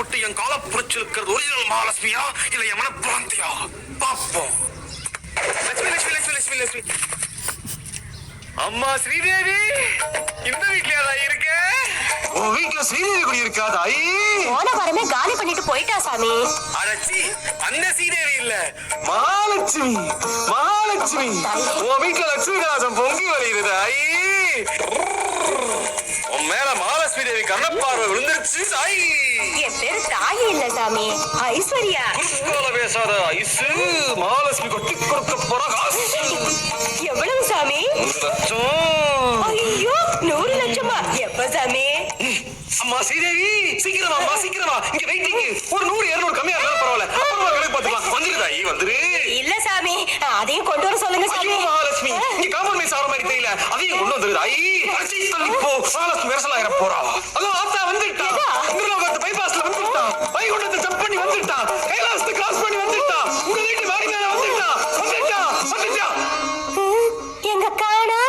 விட்டு என் கால புடிச்சிருக்கிறது ஒரிஜினல் மகாலட்சுமியா இல்ல என் மனப்பிராந்தியா பாப்போம். லட்சுமி லட்சுமி லட்சுமி லட்சுமி லட்சுமி. அம்மா ஸ்ரீதேவி இந்த வீட்லயா இருக்க? உன் வீட்டுல ஸ்ரீதேவி குடி இருக்காது. போன வாரமே காலி பண்ணிட்டு போயிட்டா சாமி. அடச்சி, அந்த ஸ்ரீதேவி இல்ல, மகாலட்சுமி. மகாலட்சுமி உன் வீட்டுல லட்சுமி கலாசம் பொங்கி வருகிறது. உன் மேல மகாலட்சுமி தேவி கண்ணப்பார்வை விழுந்துருச்சு. என் பேரு தாயி இல்ல சாமி, ஐஸ்வர்யா. பேசாத ஐசு. மகாலட்சுமி கொட்டி கொடுக்க போற காசு எவ்வளவு சாமி? 100 லட்சம். ஐயோ, 100 லட்சமா? எப்ப சாமி? அம்மா ஸ்ரீதேவி சீக்கிரமா, அம்மா சீக்கிரமா. இங்க வெயிட்டிங். ஒரு 100 200 கம்மியா இருந்தாலும் பரவாயில்ல, அப்புறமா கணக்கு பாத்துக்கலாம். வந்துருதா? வந்துரு. இல்ல சாமி, அதையும் கொண்டு வர சொல்லுங்க சாமி. மகாலட்சுமி இங்க காம்ப்ரமைஸ் ஆற மாதிரி தெரியல, அதையும் கொண்டு வந்துருது. இப்போ மகாலட்சுமி விரசலாயிர போறா. அதோ ஆத்தா வந்துட்டா. இந்திரலோகத்து பைபாஸ்ல வந்துட்டா. வைகுண்டத்தை ஜம்ப் பண்ணி வந்துட்டா. கைலாசத்தை கிராஸ் பண்ணி வந்துட்டா. உங்க வீட்டு மாடி மேல வந்துட்டா. வந்துட்டா வந்துட்டா. எங்க காணா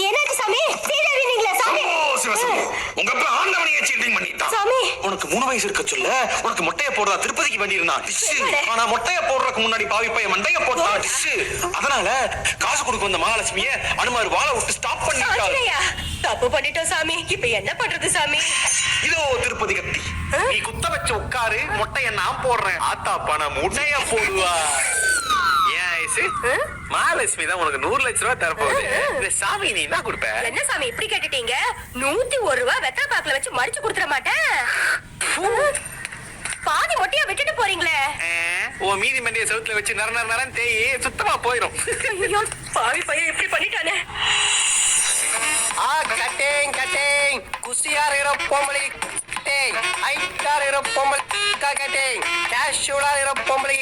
எனக்கு சாமி. ஸ்ரீதேவி நீங்களா சாமி? சிவசாமி உங்க அப்பா ஆண்டவனையே சீட்டிங் பண்ணிட்டான் சாமி. உனக்கு 3 வயசு இருக்க சொல்ல உனக்கு மொட்டைய போடுறா திருப்பதிக்கு வேண்டி இருந்தான். ஆனா மொட்டைய போடுறதுக்கு முன்னாடி பாவி பையன் மண்டைய போட்டான். அதனால காசு கொடுக்க வந்த மகாலட்சுமிய அனுமார் வாழ விட்டு ஸ்டாப் பண்ணிட்டாரு. தப்பு பண்ணிட்டோம் சாமி. இப்ப என்ன பண்றது சாமி? இதோ திருப்பதி கத்தி. நீ குத்த வச்சு உட்காரு, மொட்டைய நான் போடுறேன். ஆத்தா பணம் முட்டைய போடுவா. மகாலட்சுமி தான் உனக்கு 100 லட்சம் ரூபாய் தரப்போகுது. இந்த சாமி நீ என்ன கொடுப்ப? என்ன சாமி இப்படி கேட்டுட்டீங்க? 101 ரூபாய் வெத்தலை பாக்குல வச்சு மடிச்சு கொடுத்துட மாட்டேன். பாதி மொட்டையா விட்டுட்டு போறீங்களே. உன் மீதி மண்டிய செவுத்துல வச்சு நர நரன்னு தேய் சுத்தமா போயிடும். ஐயோ, பாவி பையன் இப்படி பண்ணிட்டானே. கட்டேங் கட்டேங் குசியார் இர பொம்பளை கட்டேங் ஐட்டார் இர பொம்பளை கட்டேங் கேஷுவலா இர பொம்பளை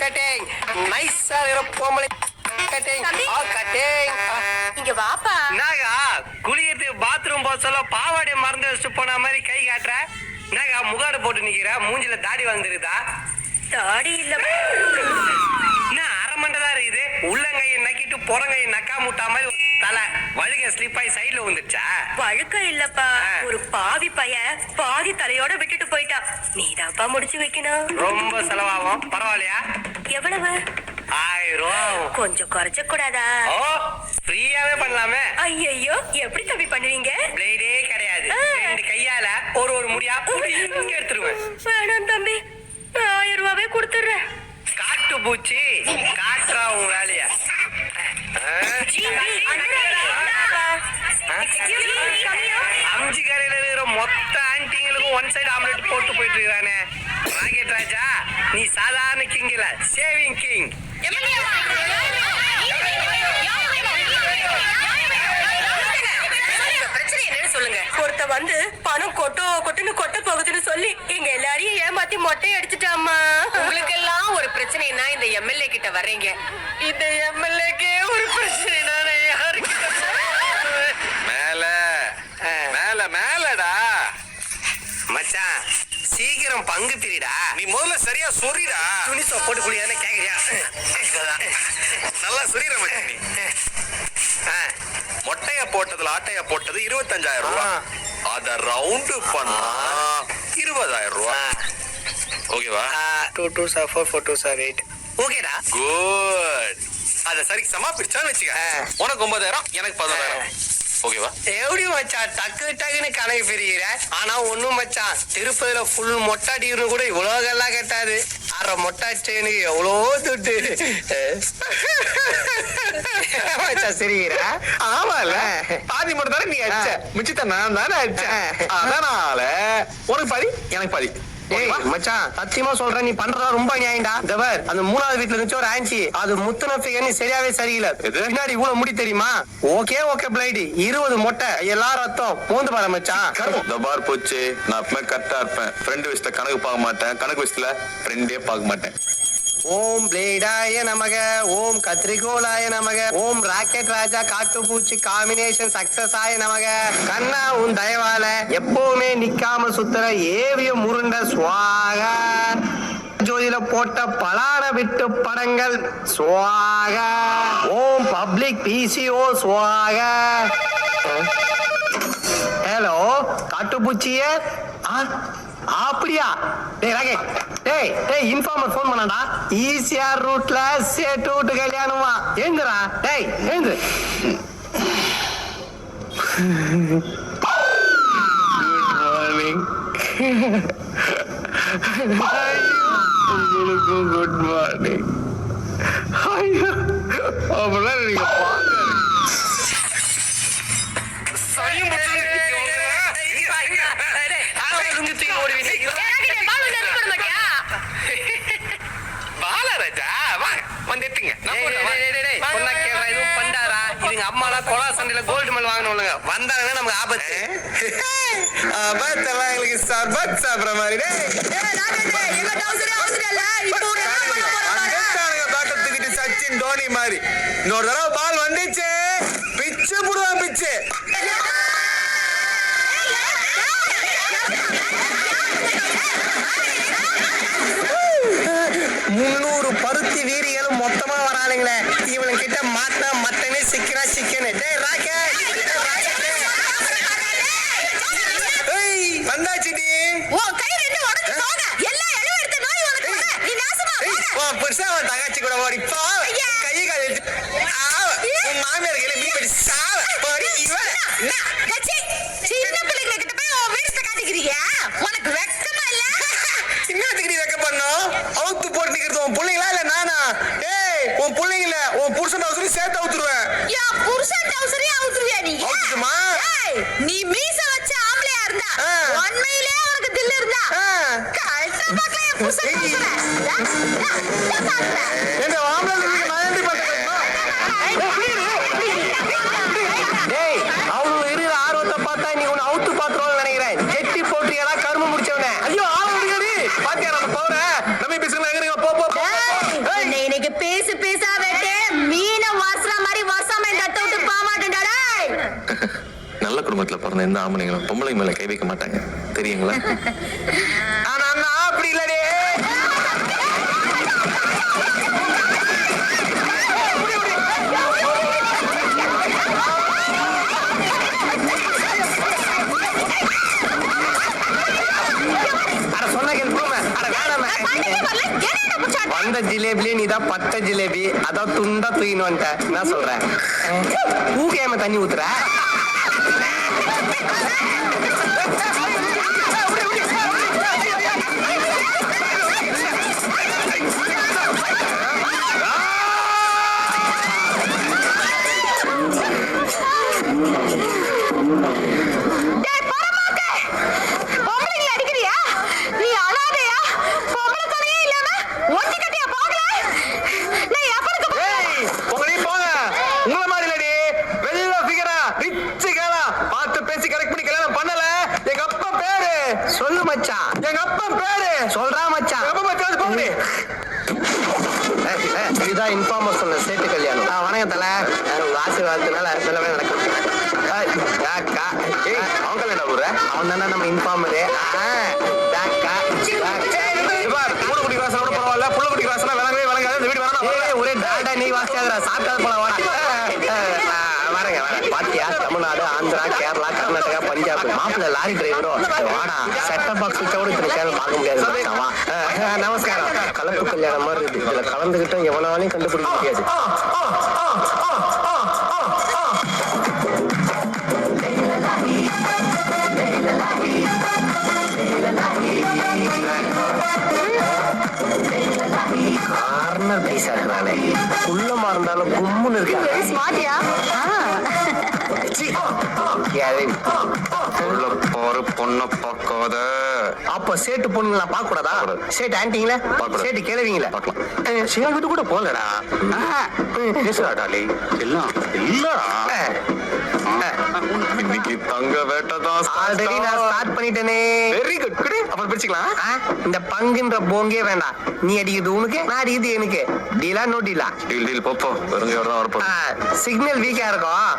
கட்டேங் நைஸார் இர பொம்பளை கட்டேங் கட்டேங். இங்க வாப்பா. நாகா குளியத்துக்கு பாத்ரூம் போக சொல்ல பாவாடை மறந்து வச்சுட்டு போன மாதிரி கை காட்டுற. நாகா முகாடு போட்டு நிக்கிற, மூஞ்சில தாடி வந்துருதா? தாடி இல்ல, என்ன அரை மண்டதான் இருக்குது. உள்ளங்கையை நக்கிட்டு புறங்கையை நக்கா முட்டா மாதிரி தலை வழுக ஸ்லிப் ஆகி சைட்ல வந்துடுச்சா? வழுக்க இல்லப்பா, ஒரு பாவி பையன் பாதி தலையோட விட்டுட்டு போயிட்டா. நீதாப்பா முடிச்சு வைக்கணும். ரொம்ப செலவாகும், பரவாயில்லையா? எவ்வளவு? 1000 ரூபாய். கொஞ்சம் குறைச்ச கூடாதா? ஓ, ஃப்ரீயாவே பண்ணலாமே. ஐயோ, எப்படி தம்பி பண்ணுவீங்க? பிளேடே கிடையாது, 2 கையால ஒரு முடியா இங்க எடுத்துருவேன். வேணாம் தம்பி, 1000 ரூபாவே கொடுத்துடுறேன். காட்டு பூச்சி காட்டுறா உன் வேலைய. அம்ஜி கரையில இருக்கிற மொத்த ஆன்டிங்களுக்கும் 1 சைடு ஆம்லெட் போட்டு போயிட்டு இருக்கானே ராக்கெட் ராஜா. நீ சாதாரண கிங் இல்ல, சேவிங் கிங். ஒருத்த வந்து பணம் கொட்டுன்னு கொட்ட போகுதுன்னு சொல்லி எங்க எல்லாரையும் ஏமாத்தி மொட்டை அடிச்சுட்டாமா. உங்களுக்கு எல்லாம் ஒரு பிரச்சனைனா இந்த எம்எல்ஏ கிட்ட வர்றீங்க. இந்த எம்எல்ஏக்கே ஒரு பிரச்சனைனா யாருக்கு? மேல மேல மேலடா மச்சான், சீக்கிரம் பங்கு பிரிடா. நீ முதல்ல சரியா சொறிடா. துணி போட்டு குடியானே கேக்குறியா? நல்லா சொறிற மச்சான் நீ. மொட்டைய போட்டதுல ஆட்டைய போட்டது 25,000 ரூபாய். அத ரவுண்டு பண்ணா 20,000 ரூபாய். ஓகேவா? 2 2s are 4 4 2s are 8. ஓகேடா. குட். அத சரி சமா பிரிச்சான்னு வச்சுக்க. உனக்கு 9,000, எனக்கு 11,000. ஓகேவா? எப்படி மச்சான் டக்கு டக்குன்னு கணக்கு பிரிக்கிற? ஆனா ஒண்ணும் மச்சான், திருப்பதியில ஃபுல் மொட்டாடின்னு கூட இவ்வளோகெல்லாம் கட்டாது. அரை மொட்டாச்சேனுக்கு எவ்வளோ துட்டு மச்சான் சிரிக்கிற? ஆமால, பாதி மட்டும் தானே நீ அடிச்ச, மிச்சத்தை நான் தானே அடிச்சேன். அதனால உனக்கு பாதி எனக்கு பாதி. மச்சான் சத்தியமா சொல்றேன், நீ பண்றதா ரொம்ப நியாயம்டா. தவர் அந்த 3வது வீட்டுல இருந்துச்சு ஒரு ஆன்சி, அது முத்துன ஃபிகர் சரியாவே சரியில்லை. பின்னாடி இவ்வளவு முடி தெரியுமா? ஓகே பிளைடு 20 மொட்டை எல்லாம் ரத்தம் மோந்து பாரு மச்சான். இந்த பார் போச்சு. நான் எப்பவுமே கரெக்டா இருப்பேன். ஃப்ரெண்ட் விஷயத்த கணக்கு பார்க்க மாட்டேன், கணக்கு விஷயத்துல ஃப்ரெண்டே பார்க்க மாட்டேன். ஓம் பிளேடாய நமக, ஓம் கத்திரிகோலாய நமக, ஓம் ராக்கெட் ராஜா காட்டுப்பூச்சி காம்பினேஷன் சக்சஸ் ஆய நமக. கண்ணா உன் தயவால எப்பவுமே நிக்காம சுத்துற ஏவிய முருண்ட சுவாக ஜோதியில போட்ட பலான விட்டு படங்கள் சுவாக. ஓம் பப்ளிக் பிசிஓ சுவாக. ஹலோ காட்டுப்பூச்சிய அப்படியா? டேய் ராகேஷ், டேய் இன்ஃபார்மர் ஃபோன் பண்ணாடா. ஈசிஆர் ரூட்ல சேட்டு வீட்டு கல்யாணமா. எழுந்துடா டேய், எழுந்து. உங்களுக்கும் குட் மார்னிங். அப்படிலாம் நீங்க அம்மாலாம் கொலா சண்டையில கோல்டு மெடல் வாங்கணும்ல, வந்தாங்கன்னா நமக்கு ஆபத்து. ஆபத்தெல்லாம் எங்களுக்கு சர்பத் சாப்பிடுற மாதிரி. தூக்கிட்டு சச்சின் தோனி மாதிரி இன்னொரு தடவை பால் வந்துச்சு, பிச்சு புடுவான் பிச்சு. 300 பருத்தி வீரிகளும் மொத்தமா வரானுங்களே, இவனுங்க கிட்ட மாட்டினா மட்டனே சிக்கனா சிக்கனு. டேய் ராகேஷ், வந்தாச்சுடி. புதுசா அவன் தங்கச்சி கூட ஓடி கை கால் மாமியார் கையில மீன் படி சாவ போடி. சின்ன பிள்ளைங்க கிட்ட போய் வீரத்தை காட்டிக்கிறியா? உனக்கு வெக்கமா இல்ல? சின்னத்துக்கு நீ வைக்க பண்ணோம், அவுத்து போட்டு நிக்கிறது உன் பிள்ளைங்களா இல்ல நானா? ஏய் உன் பிள்ளைங்கள உன் புருஷன் அவசரம் சேர்த்து அவுத்துருவேன். என் புருஷன் டவுசரையும் அவுத்துருவியா நீ? அவுத்துமா? நீ மீச வச்ச ஆம்பளையா இருந்தா உண்மையிலே உனக்கு தில்லு இருந்தா கழுத்த பார்க்கல என் புருஷன் என்ன ஆம்பளை நான் ஏண்டி பண்றேன்? டேய், அவங்க இருக்கிற ஆர்வத்தை பார்த்தா நீ உன்னை அவுத்து பாத்துருவோம்னு நினைக்கிறேன். ஜெட்டி போட்டியடா கரும்பு முடிச்சவனே. ஐயோ ஆளுடி பாத்தியா நம்ம போற நம்ம பேசுங்க எங்க போ போ. இன்னைக்கு பேசு பேசா வெட்டே மீன வாசற மாதிரி வாசாம இந்த அத்தை விட்டு பாமாட்டேன்டா. டேய் நல்ல குடும்பத்துல பிறந்த எந்த ஆம்பளைங்களும் பொம்பளை மேல கை வைக்க மாட்டாங்க, தெரியுங்களா? ஆனா நான் அப்படி இல்லடே. அட சொன்ன கேள்வி. அட வேணாமே. வந்த ஜிலேபிலே நீ தான் பட்ட ஜிலேபி, அதான் துண்டா தூக்கின்னு வந்துட்ட. என்ன சொல்ற? ஊகையாம தண்ணி ஊத்துற? சொல்லு மச்சான். எங்க அப்பா பேரு சொல்றா மச்சான். எப்ப மச்சான் போங்க. இதுதான் இன்ஃபார்மர் சொன்ன சேட்டு கல்யாணம். வணக்கம் தல, உங்க ஆசீர்வாதத்தினால எல்லாமே நடக்கும். அவங்க என்ன ஊரு? அவன் தானே நம்ம இன்ஃபார்மரு. பூனைக்குடி கிளாஸ் கூட பரவாயில்ல, புள்ளக்குடி கிளாஸ் விளங்கவே விளங்காது. இந்த வீடு வேணா ஒரே டாடா நீ வாசியாதுரா, சாப்பிட்டது போல வாடா. வரேங்க வரேன். பாத்தியா, தமிழ்நாடு, ஆந்திரா, கேரளா, கர்நாடகா, பஞ்சாப் மாப்பிள்ள லாரி டிரைவரும் வாடா. செட்டப் பாக்ஸ் வச்சா கூட இத்தனை சேனல் பார்க்க முடியாது. நமஸ்காரம். கலப்பு கல்யாணம் மாதிரி இருக்கு. இதுல கலந்துகிட்டும் எவனாலையும் கண்டுபிடிக்க முடியாது. கார்னர் பீஸா இருக்கிறானே, குள்ளமா இருந்தாலும் கும்முன்னு இருக்காங்க. ஸ்மார்ட்டியா? பொண்ணை பார்க்காத. அப்ப சேட்டு பொண்ணுங்களா பார்க்க கூடாதா? சேட்டு ஆன்டிங்களா? சேட்டு கேளுவீங்களா? சிவன் வீட்டு கூட போகலடா. இன்னைக்கு தங்க வேட்டதான். ஆல்ரெடி நான் ஸ்டார்ட் பண்ணிட்டேனே. Very good. அப்புறம் பிரிச்சுக்கலாம். இந்த பங்குன்ற போங்கே வேண்டாம். நீ அடிக்கிறது உனக்கு, நான் அடிக்கிறது எனக்கு. டீலா நோ டீலா? டீல் போப்போ. வெறுங்கையோட தான் வரப்போ. சிக்னல் வீக்கா இருக்கும்.